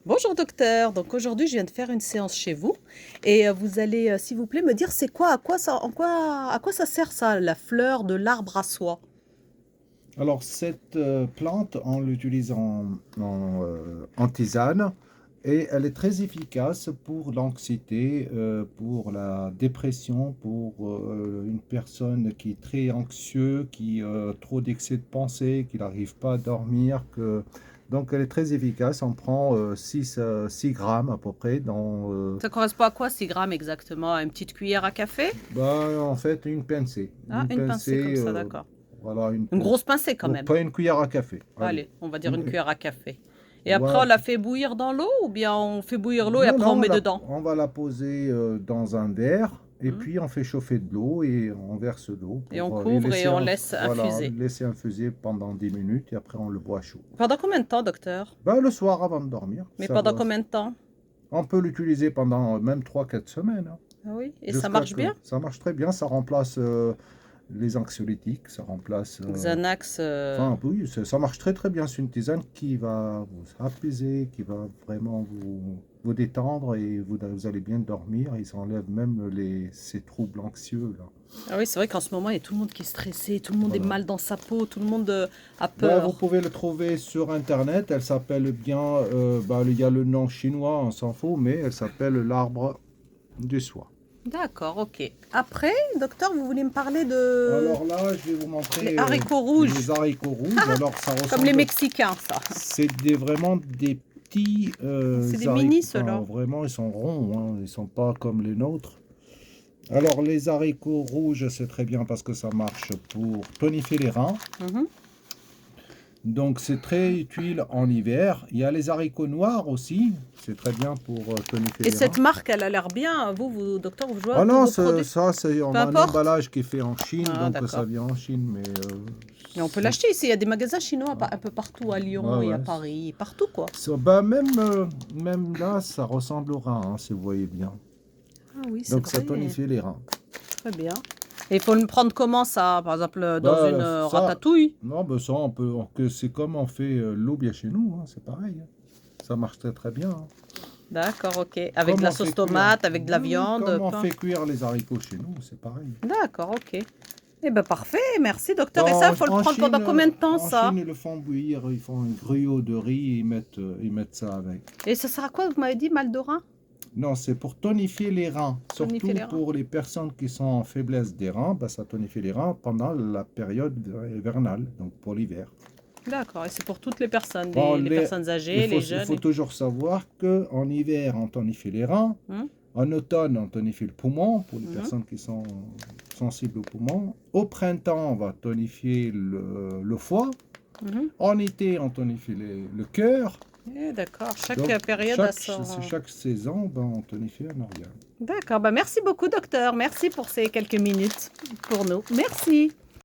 Bonjour docteur, donc aujourd'hui je viens de faire une séance chez vous et vous allez s'il vous plaît me dire c'est quoi, à quoi ça sert ça, la fleur de l'arbre à soie? Alors, cette plante, on l'utilise en tisane et elle est très efficace pour l'anxiété, pour la dépression, pour une personne qui est très anxieux, qui a trop d'excès de pensée, qui n'arrive pas à dormir. Donc, elle est très efficace. On prend 6 grammes à peu près Ça correspond à quoi 6 grammes exactement? À une petite cuillère à café? en fait, une pincée. Ah, Une une pincée comme pincée, ça, d'accord. voilà, Une grosse pincée quand donc même. pas une cuillère à café. Allez. Allez, on va dire une cuillère à café. Et après on Voilà. la fait bouillir dans l'eau ou bien on fait bouillir l'eau et Non, après on non, met dedans? on va la poser dans un verre et Hmm. puis on fait chauffer de l'eau et on verse l'eau Et on pour couvre et on laisse voilà, infuser. laisser infuser pendant 10 minutes et après on le boit chaud. Pendant combien de temps, docteur? Ben, le soir avant de dormir, Mais pendant combien de temps? on peut l'utiliser pendant même 3 4 semaines, hein, Ah oui, et ça jusqu'à marche que bien? ça marche très bien, ça remplace les anxiolytiques, ça remplace. Xanax. Enfin, oui, ça marche très très bien. C'est une tisane qui va vous apaiser, qui va vraiment vous détendre et vous allez bien dormir. Et ça enlève même ces troubles anxieux là. Ah oui, c'est vrai qu'en ce moment, il y a tout le monde qui est stressé, tout le monde est Voilà. mal dans sa peau, tout le monde a Ben, vous peur. pouvez le trouver sur Internet. Elle s'appelle bien, il y a le nom chinois, on s'en fout, mais elle s'appelle l'arbre du soie. D'accord, ok. Après, docteur, vous voulez me parler de Alors là, je vais vous les montrer haricots rouges, les haricots rouges. Alors ça comme les ressemble, Mexicains, ça. c'est vraiment des petits C'est des haricots. mini, Enfin, ceux-là. vraiment, ils sont ronds, hein, ils sont pas comme les nôtres. Alors, les haricots rouges, c'est très bien parce que ça marche pour tonifier les reins. Mhm. Donc, c'est très utile en hiver. Il y a les haricots noirs aussi. C'est très bien pour tonifier Et les reins. cette marque, elle a l'air bien. Vous, docteur, vous jouez Ah avec tous non, vos produits? on Peu a un importe. emballage qui est fait en Chine, Ah, donc ça d'accord. vient en Chine. Mais Et on peut c'est- l'acheter ici. Il y a des magasins chinois un peu partout, à ouais, Lyon et à ouais. Paris, partout, quoi. Même là, ça ressemble au rein, hein, si vous voyez bien. Ah oui, c'est Donc, ça vrai. tonifie les reins. Très bien. Et il faut le prendre comment, ça? Par exemple, dans une Ça, ratatouille? non, ça, c'est comme on fait l'aubia chez nous, hein, c'est pareil, hein. Ça marche très très bien, hein. D'accord, ok. Avec de Comme la on sauce fait cuire, tomate, avec de la oui, oui, viande, comme on pain. fait cuire les haricots chez nous, c'est pareil. D'accord, ok. Eh ben parfait, merci docteur. Et ça, Bon, il faut le prendre pendant combien de temps, En Chine, ça? ils le font bouillir, ils font un gruau de riz et ils mettent ça avec. Et ça sert à quoi, vous m'avez dit, mal de rein? Non, c'est pour tonifier les reins, Tonifier surtout les reins. pour les personnes qui sont en faiblesse des reins, ça tonifie les reins pendant la période hivernale, donc pour l'hiver. D'accord, et c'est pour toutes les personnes, Bon, les personnes âgées, les il jeunes. faut toujours savoir qu'en hiver, on tonifie les reins. Hmm. En automne, on tonifie le poumon pour les Mhm. personnes qui sont sensibles au poumon. Au printemps, on va tonifier le foie. Mhm. En été, on tonifie le cœur. D'accord, chaque Donc, période a son... chaque saison, on tonifie un organe. D'accord, bah merci beaucoup docteur. Merci pour ces quelques minutes pour nous. Merci.